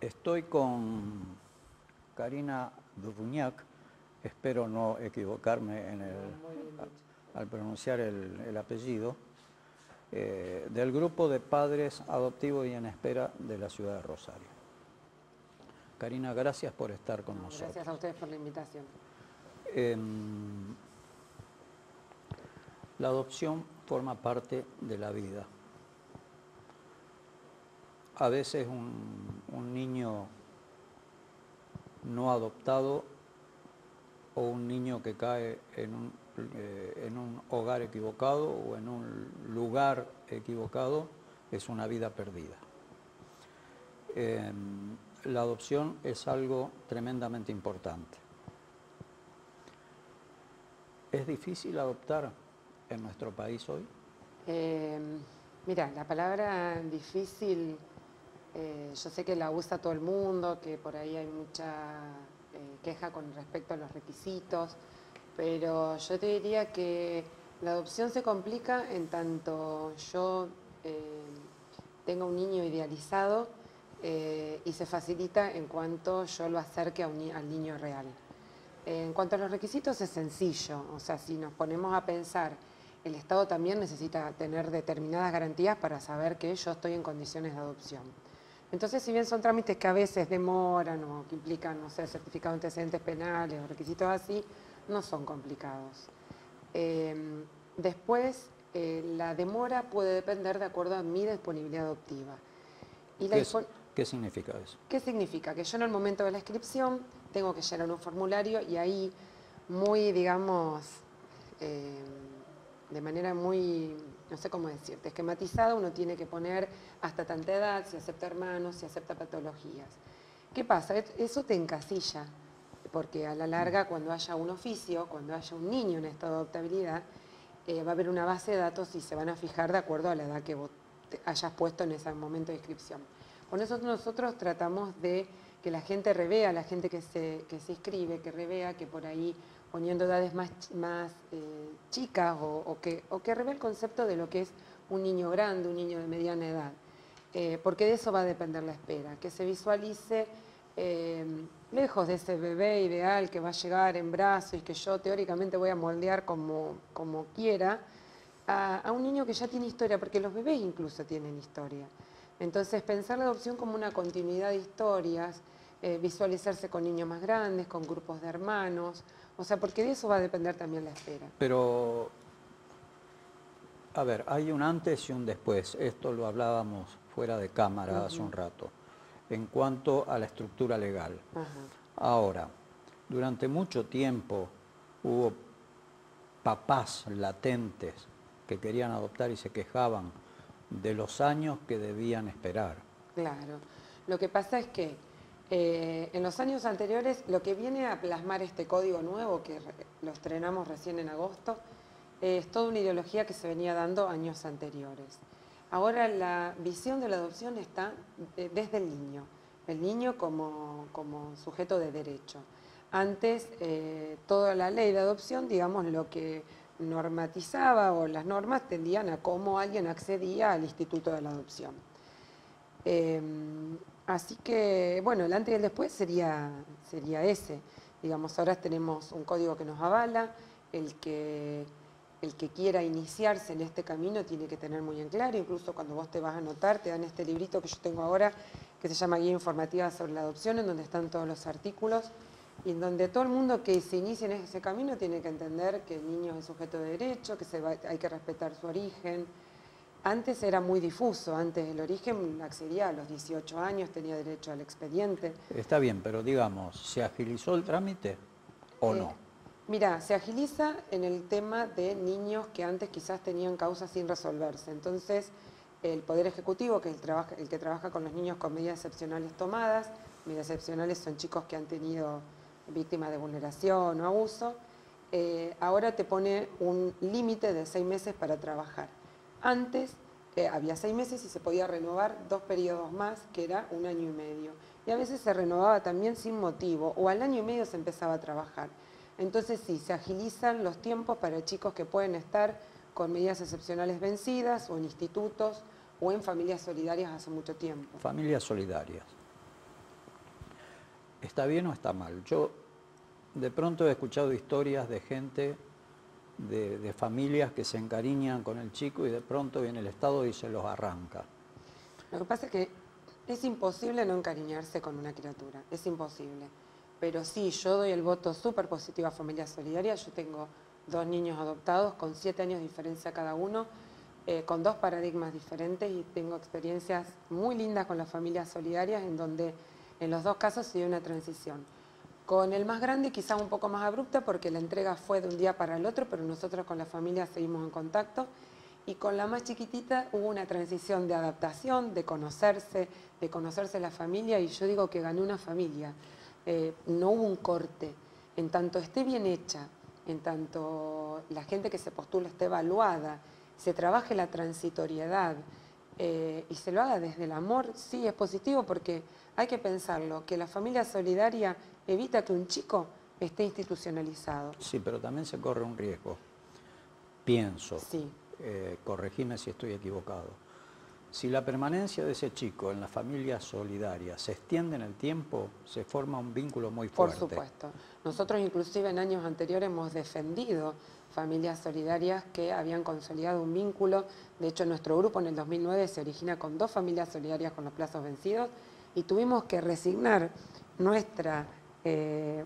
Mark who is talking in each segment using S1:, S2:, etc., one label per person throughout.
S1: Estoy con Karina Duvniak, espero no equivocarme al pronunciar el apellido, del grupo de padres adoptivos y en espera de la ciudad de Rosario. Karina, gracias por estar con nosotros.
S2: Gracias a ustedes por la invitación.
S1: La adopción forma parte de la vida. A veces un niño no adoptado o un niño que cae en un hogar equivocado o en un lugar equivocado es una vida perdida. La adopción es algo tremendamente importante. ¿Es difícil adoptar en nuestro país hoy?
S2: Mira, la palabra difícil, yo sé que la usa todo el mundo, que por ahí hay mucha queja con respecto a los requisitos, pero yo te diría que la adopción se complica en tanto yo tenga un niño idealizado y se facilita en cuanto yo lo acerque al niño real. En cuanto a los requisitos es sencillo, o sea, si nos ponemos a pensar, el Estado también necesita tener determinadas garantías para saber que yo estoy en condiciones de adopción. Entonces, si bien son trámites que a veces demoran o que implican, no sé, certificado de antecedentes penales o requisitos así, no son complicados. Después, la demora puede depender de acuerdo a mi disponibilidad adoptiva. Y
S1: ¿Qué significa eso?
S2: ¿Qué significa? Que yo en el momento de la inscripción tengo que llenar un formulario y ahí muy, digamos, de manera muy, no sé cómo decirte, esquematizada, uno tiene que poner hasta tanta edad, si acepta hermanos, si acepta patologías. ¿Qué pasa? Eso te encasilla, porque a la larga cuando haya un oficio, cuando haya un niño en estado de adoptabilidad, va a haber una base de datos y se van a fijar de acuerdo a la edad que vos hayas puesto en ese momento de inscripción. Por eso nosotros tratamos de que la gente revea, la gente que se inscribe, que revea que por ahí poniendo edades más chicas o que revea el concepto de lo que es un niño grande, un niño de mediana edad. Porque de eso va a depender la espera, que se visualice lejos de ese bebé ideal que va a llegar en brazos y que yo teóricamente voy a moldear como quiera, a un niño que ya tiene historia, porque los bebés incluso tienen historia. Entonces, pensar la adopción como una continuidad de historias, visualizarse con niños más grandes, con grupos de hermanos, o sea, porque de eso va a depender también la espera.
S1: Pero, a ver, hay un antes y un después. Esto lo hablábamos fuera de cámara hace un rato, en cuanto a la estructura legal. Ahora, durante mucho tiempo hubo papás latentes que querían adoptar y se quejaban de los años que debían esperar.
S2: Claro. Lo que pasa es que en los años anteriores lo que viene a plasmar este código nuevo, que lo estrenamos recién en agosto, es toda una ideología que se venía dando años anteriores. Ahora la visión de la adopción está desde el niño como sujeto de derecho. Antes, toda la ley de adopción, digamos, lo que normatizaba o las normas tendían a cómo alguien accedía al instituto de la adopción. Así que, bueno, el antes y el después sería ese. Digamos, ahora tenemos un código que nos avala, el que quiera iniciarse en este camino tiene que tener muy en claro, incluso cuando vos te vas a anotar, te dan este librito que yo tengo ahora, que se llama Guía Informativa sobre la Adopción, en donde están todos los artículos, y en donde todo el mundo que se inicie en ese camino tiene que entender que el niño es sujeto de derecho, que hay que respetar su origen. Antes era muy difuso, antes el origen accedía a los 18 años, tenía derecho al expediente.
S1: Está bien, pero digamos, ¿se agilizó el trámite o no?
S2: Mira, se agiliza en el tema de niños que antes quizás tenían causas sin resolverse. Entonces, el Poder Ejecutivo, que es el que trabaja con los niños con medidas excepcionales tomadas, medidas excepcionales son chicos que han tenido víctimas de vulneración o abuso, ahora te pone un límite de 6 meses para trabajar. Antes había 6 meses y se podía renovar 2 periodos más, que era 1 año y medio. Y a veces se renovaba también sin motivo, o al año y medio se empezaba a trabajar. Entonces sí, se agilizan los tiempos para chicos que pueden estar con medidas excepcionales vencidas, o en institutos, o en familias solidarias hace mucho tiempo.
S1: Familias solidarias. ¿está bien o está mal? Yo de pronto he escuchado historias de gente, de familias que se encariñan con el chico y de pronto viene el Estado y se los arranca.
S2: Lo que pasa es que es imposible no encariñarse con una criatura, es imposible. Pero sí, yo doy el voto súper positivo a Familia Solidaria. Yo tengo 2 niños adoptados con 7 años de diferencia cada uno, con 2 paradigmas diferentes, y tengo experiencias muy lindas con las familias solidarias en donde en los 2 casos se dio una transición. Con el más grande quizá un poco más abrupta porque la entrega fue de un día para el otro, pero nosotros con la familia seguimos en contacto. Y con la más chiquitita hubo una transición de adaptación, de conocerse la familia, y yo digo que gané una familia. No hubo un corte. En tanto esté bien hecha, en tanto la gente que se postula esté evaluada, se trabaje la transitoriedad y se lo haga desde el amor, sí es positivo, porque hay que pensarlo, que la familia solidaria evita que un chico esté institucionalizado.
S1: Sí, pero también se corre un riesgo, pienso.
S2: Sí.
S1: Corregime si estoy equivocado. Si la permanencia de ese chico en la familia solidaria se extiende en el tiempo, se forma un vínculo muy fuerte.
S2: Por supuesto. Nosotros inclusive en años anteriores hemos defendido familias solidarias que habían consolidado un vínculo. De hecho, nuestro grupo en el 2009 se origina con 2 familias solidarias con los plazos vencidos y tuvimos que resignar nuestra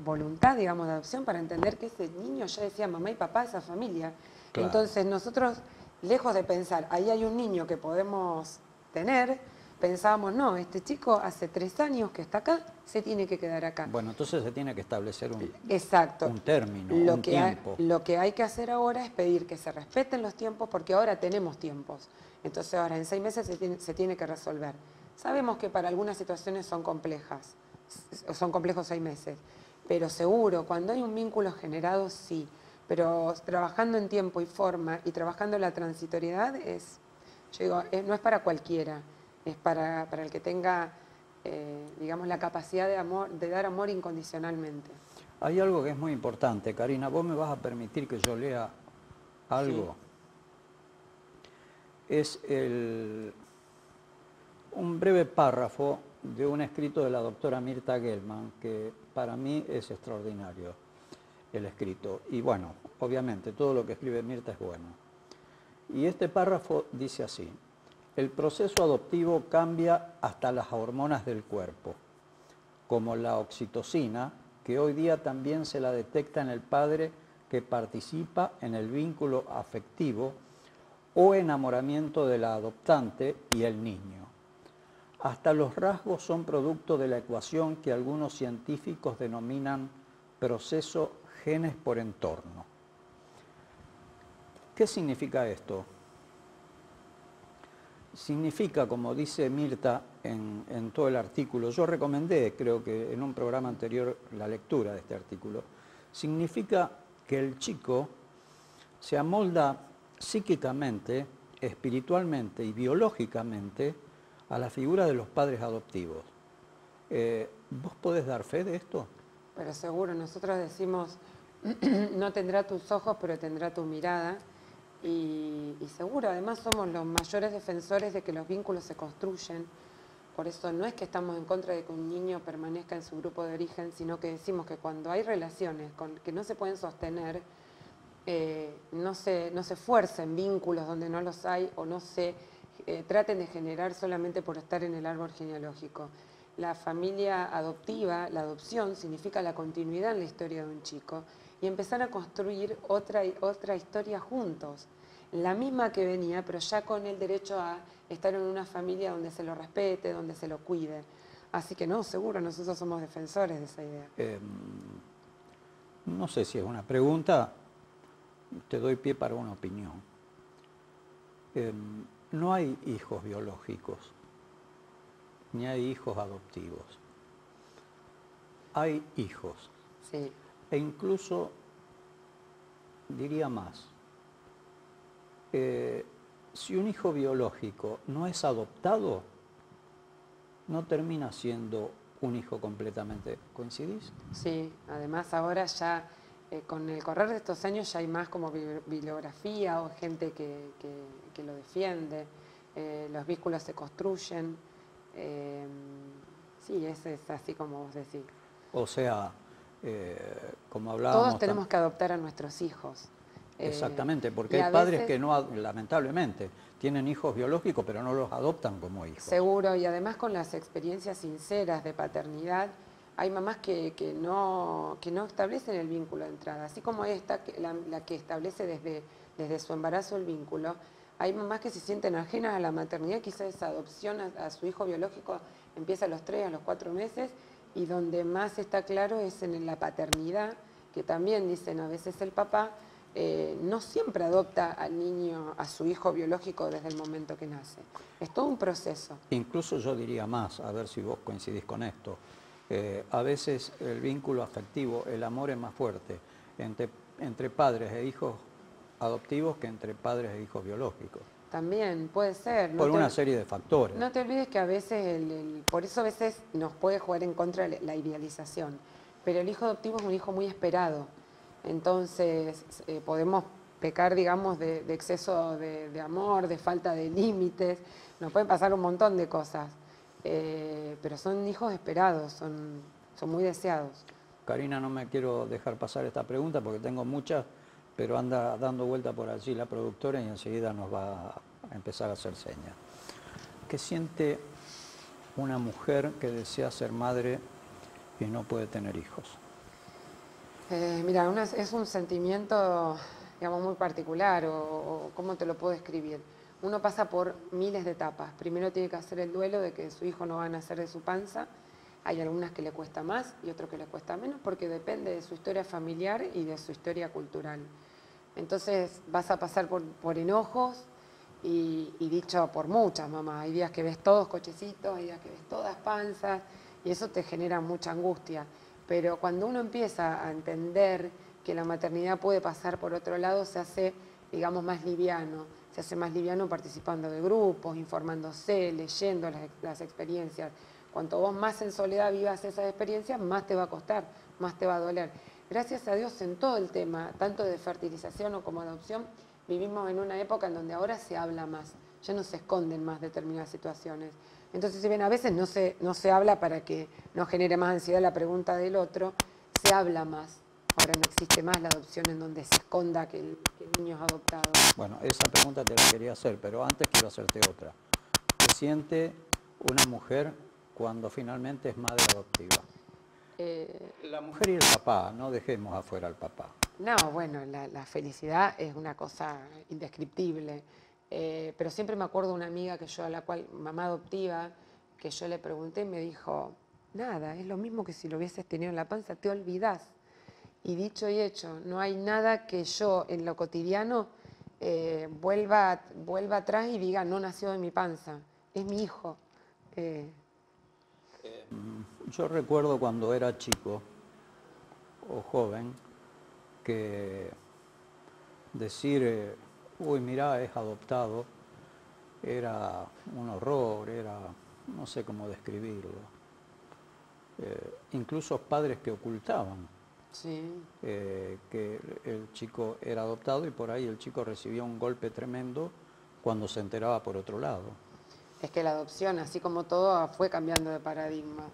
S2: voluntad, digamos, de adopción para entender que ese niño ya decía mamá y papá, esa familia. Claro. Entonces nosotros, lejos de pensar, ahí hay un niño que podemos tener, pensábamos, no, este chico hace 3 años que está acá, se tiene que quedar acá.
S1: Bueno, entonces se tiene que establecer un término, un
S2: tiempo. Lo que hay que hacer ahora es pedir que se respeten los tiempos, porque ahora tenemos tiempos. Entonces ahora en 6 meses se tiene que resolver. Sabemos que para algunas situaciones son complejas, son complejos 6 meses, pero seguro, cuando hay un vínculo generado, sí. Pero trabajando en tiempo y forma y trabajando la transitoriedad yo digo, no es para cualquiera, es para el que tenga, digamos, la capacidad de dar amor incondicionalmente.
S1: Hay algo que es muy importante, Karina, ¿vos me vas a permitir que yo lea algo? Sí. Es un breve párrafo de un escrito de la doctora Mirta Gellman, que para mí es extraordinario el escrito. Y bueno, obviamente todo lo que escribe Mirta es bueno. Y este párrafo dice así: el proceso adoptivo cambia hasta las hormonas del cuerpo, como la oxitocina, que hoy día también se la detecta en el padre que participa en el vínculo afectivo o enamoramiento de la adoptante y el niño. Hasta los rasgos son producto de la ecuación que algunos científicos denominan proceso genes por entorno. ¿Qué significa esto? Significa, como dice Mirta en todo el artículo, yo recomendé, creo que en un programa anterior, la lectura de este artículo, significa que el chico se amolda psíquicamente, espiritualmente y biológicamente a la figura de los padres adoptivos. ¿Vos podés dar fe de esto?
S2: Pero seguro, nosotros decimos, no tendrá tus ojos, pero tendrá tu mirada. Y seguro, además somos los mayores defensores de que los vínculos se construyen. Por eso no es que estamos en contra de que un niño permanezca en su grupo de origen, sino que decimos que cuando hay relaciones que no se pueden sostener, no se fuercen vínculos donde no los hay, o no se traten de generar solamente por estar en el árbol genealógico. La familia adoptiva, la adopción, significa la continuidad en la historia de un chico y empezar a construir otra historia juntos, la misma que venía, pero ya con el derecho a estar en una familia donde se lo respete, donde se lo cuide. Así que no, seguro, nosotros somos defensores de esa idea.
S1: No sé si es una pregunta, te doy pie para una opinión. No hay hijos biológicos, ni hay hijos adoptivos. Hay hijos.
S2: Sí.
S1: E incluso, diría más, si un hijo biológico no es adoptado, no termina siendo un hijo completamente. ¿Coincidís?
S2: Sí, además ahora ya, con el correr de estos años, ya hay más como bibliografía o gente que lo defiende, los vínculos se construyen. Sí, es así como vos decís.
S1: O sea, como hablábamos...
S2: Todos tenemos que adoptar a nuestros hijos.
S1: Exactamente, porque
S2: y
S1: hay
S2: a
S1: padres
S2: veces-
S1: que no, lamentablemente, tienen hijos biológicos, pero no los adoptan como hijos.
S2: Seguro, y además con las experiencias sinceras de paternidad, hay mamás que no establecen el vínculo de entrada. Así como esta, la que establece desde su embarazo el vínculo, hay mamás que se sienten ajenas a la maternidad, quizás esa adopción a su hijo biológico empieza a los 3, a los 4 meses, y donde más está claro es en la paternidad, que también dicen a veces el papá, no siempre adopta al niño, a su hijo biológico desde el momento que nace. Es todo un proceso.
S1: Incluso yo diría más, a ver si vos coincidís con esto, a veces el vínculo afectivo, el amor es más fuerte entre padres e hijos adoptivos que entre padres e hijos biológicos.
S2: También puede ser.
S1: Por una serie de factores.
S2: No te olvides que a veces, por eso a veces nos puede jugar en contra la idealización, pero el hijo adoptivo es un hijo muy esperado. Entonces podemos pecar, digamos, de exceso de amor, de falta de límites, nos pueden pasar un montón de cosas, pero son hijos esperados, son muy deseados.
S1: Karina, no me quiero dejar pasar esta pregunta porque tengo muchas, pero anda dando vuelta por allí la productora y enseguida nos va a empezar a hacer señas. ¿Qué siente una mujer que desea ser madre y no puede tener hijos?
S2: Mira, es un sentimiento, digamos, muy particular, o ¿cómo te lo puedo describir? Uno pasa por miles de etapas. Primero tiene que hacer el duelo de que su hijo no va a nacer de su panza. Hay algunas que le cuesta más y otras que le cuesta menos, porque depende de su historia familiar y de su historia cultural. Entonces vas a pasar por enojos y dicho por muchas mamás. Hay días que ves todos cochecitos, hay días que ves todas panzas y eso te genera mucha angustia. Pero cuando uno empieza a entender que la maternidad puede pasar por otro lado, se hace, digamos, más liviano. Se hace más liviano participando de grupos, informándose, leyendo las experiencias. Cuanto vos más en soledad vivas esas experiencias, más te va a costar, más te va a doler. Gracias a Dios en todo el tema, tanto de fertilización o como adopción, vivimos en una época en donde ahora se habla más, ya no se esconden más determinadas situaciones. Entonces, si bien a veces no se habla para que no genere más ansiedad la pregunta del otro, se habla más. Ahora no existe más la adopción en donde se esconda que el niño es adoptado.
S1: Bueno, esa pregunta te la quería hacer, pero antes quiero hacerte otra. ¿Qué siente una mujer cuando finalmente es madre adoptiva? La mujer y el papá, no dejemos afuera al papá.
S2: No, bueno, la felicidad es una cosa indescriptible. Pero siempre me acuerdo de una amiga mamá adoptiva, que yo le pregunté y me dijo, nada, es lo mismo que si lo hubieses tenido en la panza, te olvidás. Y dicho y hecho, no hay nada que yo en lo cotidiano vuelva atrás y diga, no nació de mi panza, es mi hijo.
S1: Yo recuerdo cuando era chico o joven que decir, uy, mirá, es adoptado, era un horror, no sé cómo describirlo. Incluso padres que ocultaban
S2: Sí.
S1: que el chico era adoptado y por ahí el chico recibía un golpe tremendo cuando se enteraba por otro lado.
S2: Es que la adopción, así como todo, fue cambiando de paradigma.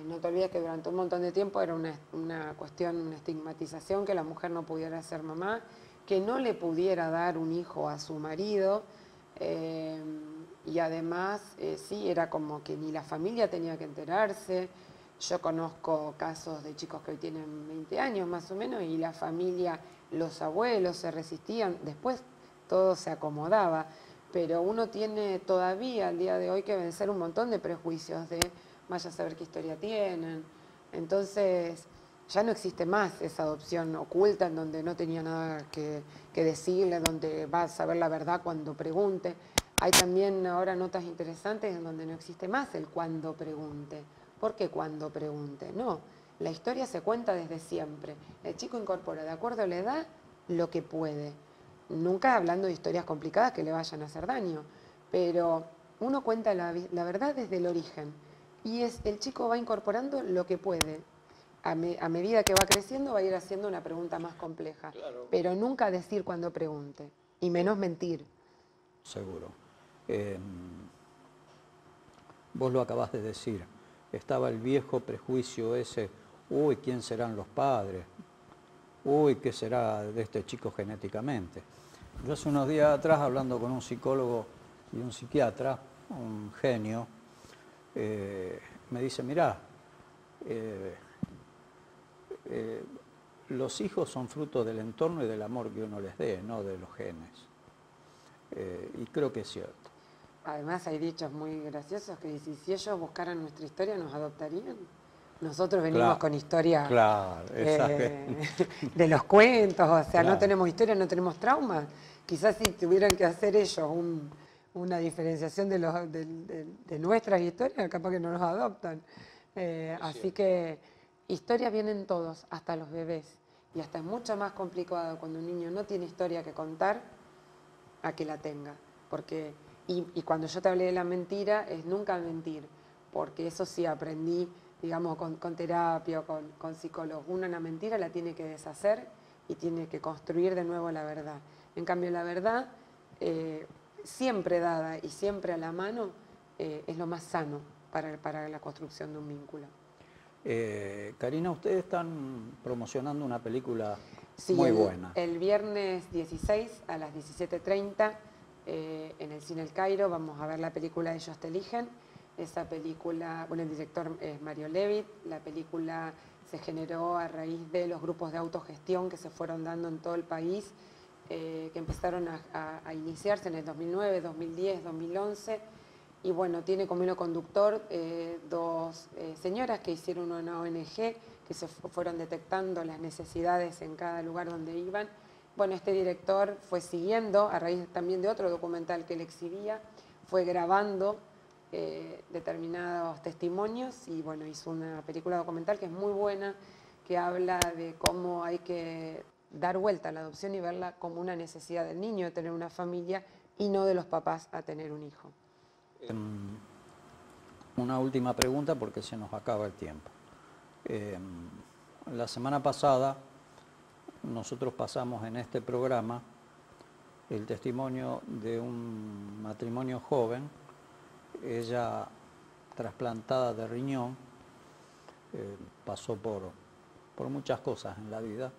S2: No te olvides que durante un montón de tiempo era una cuestión, una estigmatización, que la mujer no pudiera ser mamá, que no le pudiera dar un hijo a su marido, y además, sí, era como que ni la familia tenía que enterarse. Yo conozco casos de chicos que hoy tienen 20 años más o menos y la familia, los abuelos se resistían, después todo se acomodaba, pero uno tiene todavía al día de hoy que vencer un montón de prejuicios de vaya a saber qué historia tienen. Entonces ya no existe más esa adopción oculta en donde no tenía nada que decirle, donde va a saber la verdad cuando pregunte. Hay también ahora notas interesantes en donde no existe más el cuando pregunte. ¿Por qué cuando pregunte? No, la historia se cuenta desde siempre. El chico incorpora, de acuerdo a la edad, lo que puede. Nunca hablando de historias complicadas que le vayan a hacer daño, pero uno cuenta la verdad desde el origen. Y el chico va incorporando lo que puede. A medida que va creciendo va a ir haciendo una pregunta más compleja. Claro. Pero nunca decir cuando pregunte, y menos mentir.
S1: Seguro. Vos lo acabás de decir. Estaba el viejo prejuicio ese, uy, ¿quién serán los padres? Uy, ¿qué será de este chico genéticamente? Yo hace unos días atrás, hablando con un psicólogo y un psiquiatra, un genio, me dice, mirá, los hijos son fruto del entorno y del amor que uno les dé, no de los genes. Y creo que es cierto.
S2: Además hay dichos muy graciosos que dicen, si ellos buscaran nuestra historia, ¿nos adoptarían? Nosotros venimos
S1: Claro,
S2: con historia
S1: claro,
S2: de los cuentos, o sea,
S1: claro.
S2: no tenemos historia, no tenemos traumas. Quizás si tuvieran que hacer ellos una diferenciación de nuestras historias, capaz que no nos adoptan. Así que historias vienen todos, hasta los bebés. Y hasta es mucho más complicado cuando un niño no tiene historia que contar a que la tenga. Porque, y cuando yo te hablé de la mentira, es nunca mentir, porque eso sí aprendí, digamos, con terapia o con psicólogos. Una mentira la tiene que deshacer y tiene que construir de nuevo la verdad. En cambio, la verdad, siempre dada y siempre a la mano, es lo más sano para la construcción de un vínculo.
S1: Karina, ustedes están promocionando una película
S2: Sí,
S1: muy buena.
S2: El viernes 16 a las 17:30 en el Cine El Cairo vamos a ver la película Ellos te eligen. Esa película, bueno, el director es Mario Levitt. La película se generó a raíz de los grupos de autogestión que se fueron dando en todo el país, que empezaron a iniciarse en el 2009, 2010, 2011. Y bueno, tiene como hilo conductor dos señoras que hicieron una ONG, que se fueron detectando las necesidades en cada lugar donde iban. Bueno, este director fue siguiendo, a raíz también de otro documental que él exhibía, fue grabando determinados testimonios y bueno, hizo una película documental que es muy buena, que habla de cómo hay que dar vuelta a la adopción y verla como una necesidad del niño de tener una familia y no de los papás a tener un hijo.
S1: Una última pregunta porque se nos acaba el tiempo. La semana pasada nosotros pasamos en este programa el testimonio de un matrimonio joven, ella trasplantada de riñón, pasó por muchas cosas en la vida.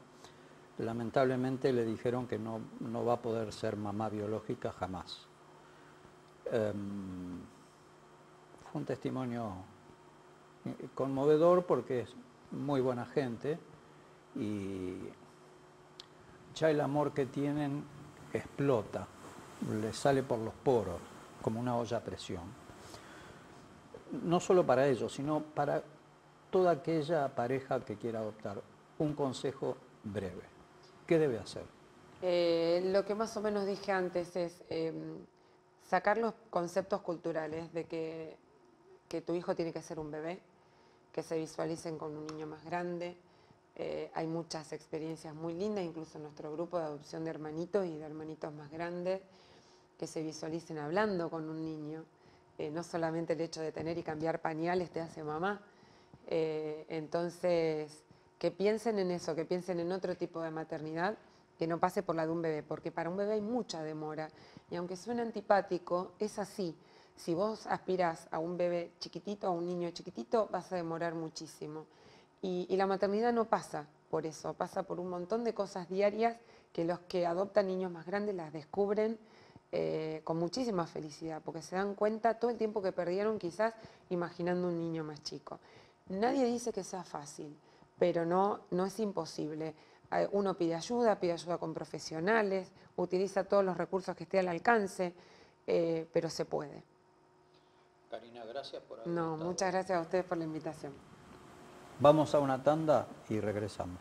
S1: Lamentablemente le dijeron que no va a poder ser mamá biológica jamás. Fue un testimonio conmovedor porque es muy buena gente y ya el amor que tienen explota, le sale por los poros como una olla a presión. No solo para ellos, sino para toda aquella pareja que quiera adoptar. Un consejo breve. ¿Qué debe hacer?
S2: Lo que más o menos dije antes es sacar los conceptos culturales de que tu hijo tiene que ser un bebé, que se visualicen con un niño más grande. Hay muchas experiencias muy lindas, incluso en nuestro grupo de adopción de hermanitos y de hermanitos más grandes, que se visualicen hablando con un niño. No solamente el hecho de tener y cambiar pañales te hace mamá. Entonces, que piensen en eso, que piensen en otro tipo de maternidad, que no pase por la de un bebé, porque para un bebé hay mucha demora. Y aunque suene antipático, es así. Si vos aspirás a un bebé chiquitito, a un niño chiquitito, vas a demorar muchísimo. Y la maternidad no pasa por eso, pasa por un montón de cosas diarias que los que adoptan niños más grandes las descubren con muchísima felicidad, porque se dan cuenta todo el tiempo que perdieron quizás imaginando un niño más chico. Nadie dice que sea fácil, pero no es imposible. Uno pide ayuda con profesionales, utiliza todos los recursos que esté al alcance, pero se puede.
S1: Karina, gracias por haber
S2: estado. Muchas gracias a ustedes por la invitación.
S1: Vamos a una tanda y regresamos.